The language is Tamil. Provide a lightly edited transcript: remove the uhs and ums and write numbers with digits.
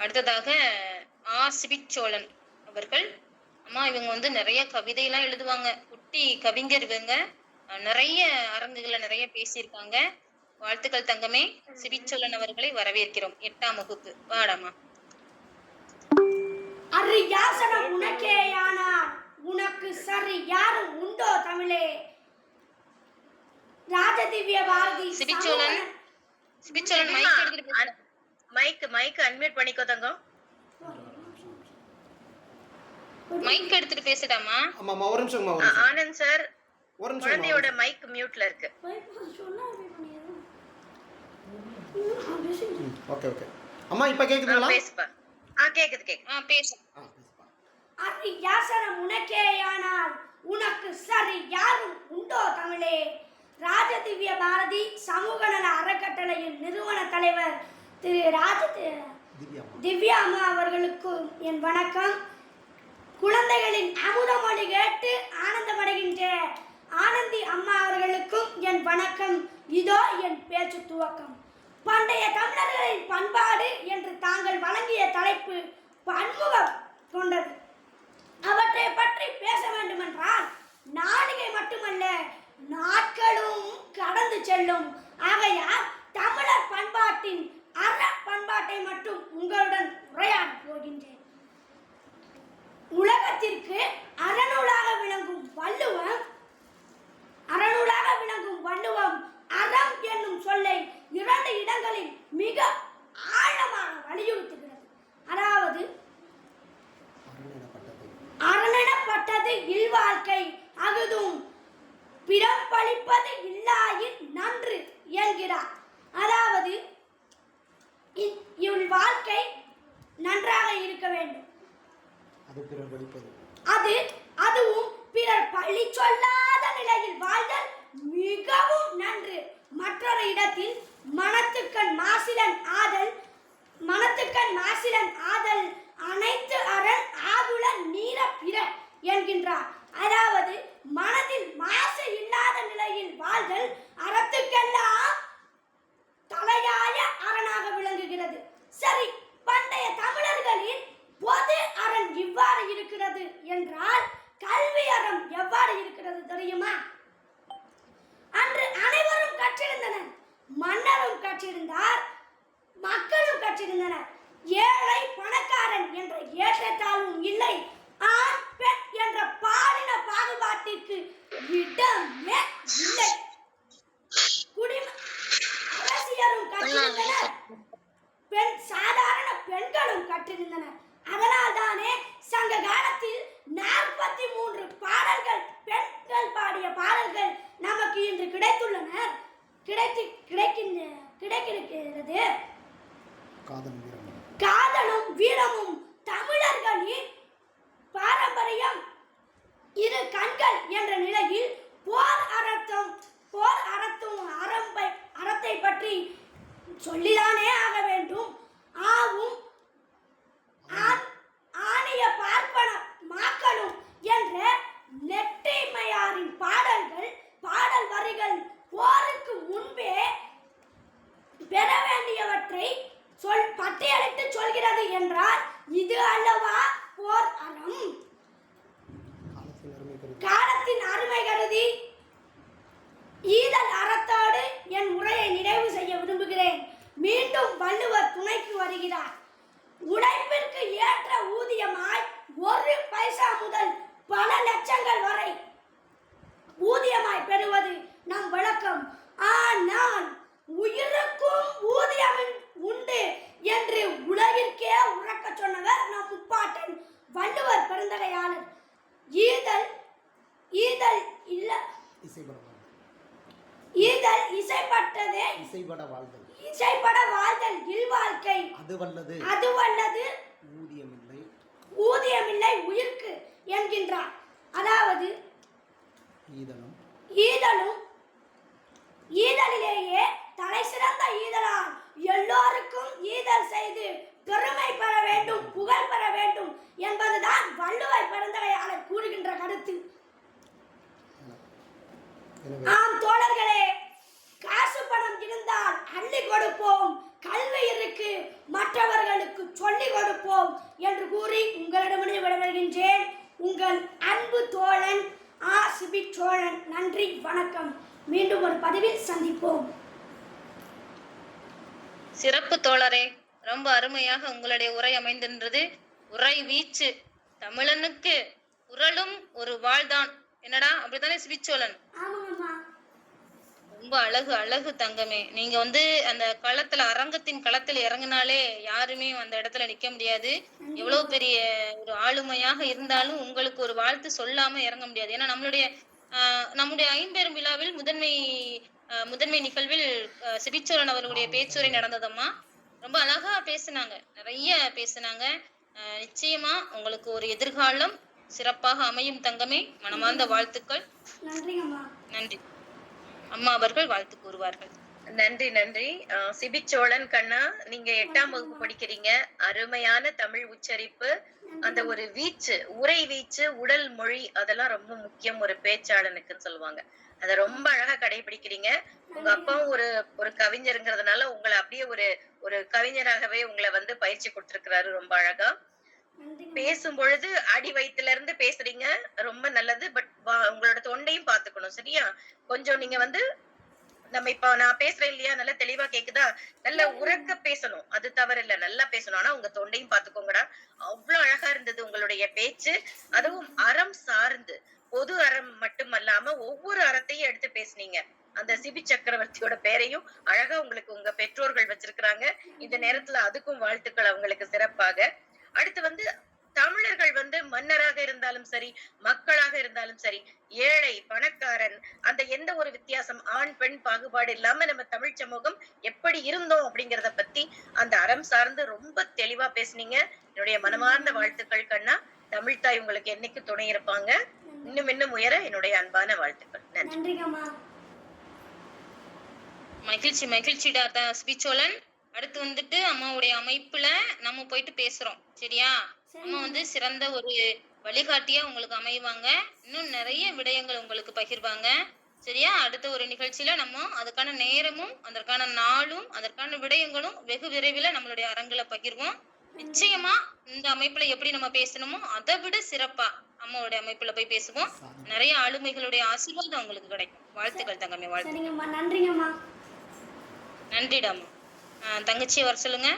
அடுத்ததாக சிபிச்சோழன் அவர்கள். அம்மா இவங்க வந்து நிறைய கவிதையெல்லாம் எழுதுவாங்க. குட்டி கவிஞர் இவங்க. நிறைய அரங்குகளை நிறைய பேசியிருக்காங்க. வாழ்த்துக்கள் தங்கமே. சிபிச்சோழன் அவர்களை வரவேற்கிறோம். 8ஆம் வகுப்பு. வாடாமா. அரியாசனம் உனக்கேயானார் உனக்கு சரி யாரும் உண்டோ தமிழே. ராஜதிவ்ய பாரதி. சிபிச்சோழன் மைக் அன்மியூட் பண்ணிக்கோ தங்கம். மைக் எடுத்துட்டு பேசுடாமா. ஆமாமா ஒரு நிமிஷம். ஆனந்த் சார் குழந்தையோட மைக் மியூட்ல இருக்கு. Okay okay. அம்மா இப்ப கேக்குதுங்களா? பேசுப்பா. கேக்குது. பேசு. அரியாசனம் உனக்கேயானார் உனக்கு சரி யாரும் உண்டோ தமிழே. ராஜதிவ்ய பாரதி சமூக நல அறக்கட்டளையின் நிறுவன தலைவர் திரு திவ்யா அம்மா அவர்களுக்கு என் வணக்கம். குழந்தைகளின் அமுதமொழி கேட்டு ஆனந்தமடைகின்ற ஆனந்தி அம்மா அவர்களுக்கும் என் வணக்கம். இதோ என் பேச்சு துவக்கம். பண்டைய தமிழர்களின் பண்பாடு என்று தாங்கள் வழங்கிய தலைப்பு பன்முகம் கொண்டது. அவற்றை பற்றி பேச வேண்டுமென்றால் நாளிகை மட்டுமல்ல நாட்களும் கடந்து செல்லும். ஆகையால் தமிழர் பண்பாட்டின் அற பண்பாட்டை மட்டும் உங்களுடன் உரையாட போகின்றேன். உலகத்திற்கு அறநூலாக விளங்கும் வள்ளுவம் அறம் என்னும் சொல்லை 2 இடங்களில் மிக ஆழமாக வலியுறுத்துகிறது. அதாவது அரணெனப்பட்டது இல்வாழ்க்கை அகுதும் பிறப்பளிப்பது இல்லாயின் நன்று என்கிறார். அதாவது இவள் வாழ்க்கை நன்றாக இருக்க வேண்டும். அதுவும் பிறர் பழி சொல்லாத நிலையில் வாழ்தல் மிகவும் நன்று. மற்றொரு இடத்தில் மனத்துக்கண் மாசிலன் ஆதல் அனைத்து அரண் ஆகுல நீர பிற என்கின்றார். அதாவது மனதில் மாசு இல்லாத நிலையில் வாழ்தல் அறத்துக்கெல்லாம் தலையாய அரணாக விளங்குகிறது. சரி, பண்டைய தமிழர்களின் பொது அரண் இவ்வாறு இருக்கிறது என்றால் கல்வி அறம் எவ்வாறு இருக்கிறது தெரியுமா? அன்று அனைவரும் கற்றிருந்தனர். மன்னரும் கற்றிருந்தார், மக்களும் கற்றிருந்தனர். ஏழை பணக்காரன் என்ற ஏற்றத்தாழ்வும் இல்லை. ஆண் பெண் என்ற பாலின பாகுபாட்டிற்கு இடமே இல்லை. அரசியரும் கற்றிருந்தனர், சாதாரண பெண்களும் கற்றிருந்தனர். அதனால் தானே சங்க காலத்தில் 43 பாடல்கள் பெண்கள் பாடிய பாடல்கள் நமக்கு இன்று கிடைக்கிறது. காதலும் வீரமும் தமிழர்களின் பாரம்பரியம். இரு கண்கள் என்ற நிலையில் போர் அறத்தை பற்றி சொல்லிதானே ஆக வேண்டும். ஆணிய பார்ப்பன மாக்களும் என்ற நெட்டைமையாரின் பாடல் வரிகள் போருக்கு முன்பே பெற வேண்டியவற்றை பட்டியலிட்டு சொல்கிறது என்றால் இது அல்லவா போர் அறம்? காலத்தின் அருமை கருதி ஈதல் அறத்தோடு என் உரையை நிறைவு செய்ய விரும்புகிறேன். மீண்டும் வள்ளுவர் துணைக்கு வருகிறார். உழைப்பிற்கு ஏற்ற ஊதியமாய் 1 பைசா முதல் பல லட்சங்கள் வரை ஊதியமாய் பெறுவது நம் வழக்கம். ஆனால் உயிருக்கும் ஊதியம் உண்டு என்று உலகிற்கே உறக்க சொன்னவர் நம் முப்பாட்டன் வள்ளுவர் பெருந்தகையாளர். ஈதல் இசைப்பட வாழ்தல் இல்வாழ்க்கை அது வல்லது ஊதியமில்லை உயிர்க்கு என்கின்றார். அதாவது ஈதலிலேயே தலை சிறந்த ஈதலால் எல்லோருக்கும் ஈதல் செய்து பெருமை பெற வேண்டும், புகழ் பெற வேண்டும் என்பதுதான் வள்ளுவர் பெருந்தகையாளர் கூறுகின்ற கருத்து. ஆம் தோழர்களே, காசு பணம் இருந்தால் அள்ளி கொடுப்போம். கல்வி இருக்கு, மற்றவர்களுக்கு குழந்தைகளுக்கு சொல்லிக் கொடுப்போம் என்று கூறி உங்களிடமிருந்து விடைபெறுகின்றேன். உங்கள் அன்பு தோழன் சிபிச் சோழன். நன்றி, வணக்கம். மீண்டும் ஒரு பதிவில் சந்திப்போம். சிறப்பு தோழரே, ரொம்ப அருமையாக உங்களுடைய உரை அமைந்திருந்தது. உரை வீச்சு, தமிழனுக்கு குரலும் ஒரு வாழ்தான். என்னடா, அப்படித்தானே சிபிச்சோழன்? ஆமாங்கம்மா. ரொம்ப அழகு அழகு தங்கமே. நீங்க வந்து அந்த களத்துல, அரங்கத்தின் களத்துல இறங்கினாலே யாருமே அந்த இடத்துல நிக்க முடியாது. எவ்வளவு பெரிய ஒரு ஆளுமையாக இருந்தாலும் உங்களுக்கு ஒரு வாழ்த்து சொல்லாம இறங்க முடியாது. ஏன்னா நம்முடைய ஐம்பெரும் விழாவில் முதன்மை நிகழ்வில் சிபிச்சோழன் அவர்களுடைய பேச்சுரை நடந்ததம்மா. ரொம்ப அழகா பேசினாங்க, நிறைய பேசினாங்க. நிச்சயமா உங்களுக்கு ஒரு எதிர்காலம் சிறப்பாக அமையும் தங்கமே. மனமார்ந்த வாழ்த்துக்கள். நன்றிங்கம்மா. நன்றி. அம்மா அவர்கள் வாழ்த்து கூறுவார்கள். நன்றி நன்றி. சிபிச்சோழன் கண்ணா, நீங்க 8ஆம் வகுப்பு படிக்கிறீங்க. அருமையான தமிழ் உச்சரிப்பு, அந்த ஒரு வீச்சு, உரை வீச்சு, உடல் மொழி, அதெல்லாம் ரொம்ப முக்கியம் ஒரு பேச்சாளனுக்குன்னு சொல்லுவாங்க. அத ரொம்ப அழகா கடைபிடிக்கிறீங்க. உங்க அப்பாவும் ஒரு கவிஞருங்கிறதுனால உங்களை அப்படியே ஒரு கவிஞராகவே உங்களை வந்து பயிற்சி கொடுத்திருக்கிறாரு. ரொம்ப அழகா பேசும் பொழுது அடி வயிற்றுல இருந்து பேசுறீங்க, ரொம்ப நல்லது. பட் உங்களோட தொண்டையும் பாத்துக்கணும், சரியா? கொஞ்சம் நீங்க வந்து நம்ம இப்ப நான் பேசுறேன் இல்லையா, நல்லா தெளிவா கேக்குதா? நல்லா உரக்க பேசணும், அது தவறு இல்ல, நல்லா பேசணும். ஆனா உங்க தொண்டையும் பாத்துக்கோங்கடா. அவ்வளவு அழகா இருந்தது உங்களுடைய பேச்சு. அதுவும் அறம் சார்ந்து, பொது அறம் மட்டுமல்லாம ஒவ்வொரு அறத்தையும் எடுத்து பேசுனீங்க. அந்த சிபி சக்கரவர்த்தியோட பேரையும் அழகா உங்களுக்கு உங்க பெற்றோர்கள் வச்சிருக்கிறாங்க. இந்த நேரத்துல அதுக்கும் வாழ்த்துக்கள் அவங்களுக்கு சிறப்பாக. அடுத்து வந்து தமிழர்கள் வந்து மன்னராக இருந்தாலும் சரி, மக்களாக இருந்தாலும் சரி, ஏழை பணக்காரன், அந்த எந்த ஒரு வித்தியாசம், ஆண் பெண் பாகுபாடு இல்லாம நம்ம தமிழ் சமூகம் எப்படி இருந்தோம் அப்படிங்கறத பத்தி அந்த அறம் சார்ந்து ரொம்ப தெளிவா பேசுனீங்க. என்னுடைய மனமார்ந்த வாழ்த்துக்கள் கண்ணா. தமிழ் தாய் உங்களுக்கு என்னைக்கு துணை இருப்பாங்க. இன்னும் உயர என்னுடைய அன்பான வாழ்த்துக்கள். நன்றி. மகிழ்ச்சிடா சிபிச்சோழன். அடுத்து வந்துட்டு அம்மாவுடைய அமைப்புல நம்ம போயிட்டு பேசுறோம், சரியா? அம்மா வந்து சிறந்த ஒரு வழிகாட்டியா உங்களுக்கு அமைவாங்க. இன்னும் நிறைய விடயங்கள் உங்களுக்கு பகிர்வாங்க, சரியா? அடுத்த ஒரு நிகழ்ச்சியில நம்ம அதுக்கான நேரமும், அதற்கான நாளும், அதற்கான விடயங்களும் வெகு விரைவில் நம்மளுடைய அரங்குல பகிர்வோம். நிச்சயமா இந்த அமைப்புல எப்படி நம்ம பேசணுமோ அதை விட சிறப்பா அம்மாவுடைய அமைப்புல போய் பேசுவோம். நிறைய ஆளுமைகளுடைய ஆசீர்வாதம் உங்களுக்கு கிடைக்கும். வாழ்த்துக்கள் தங்கமே, வாழ்த்துக்கள். நன்றிங்கம்மா. நன்றிடாமா. தங்கச்சியை வர சொல்லுங்க.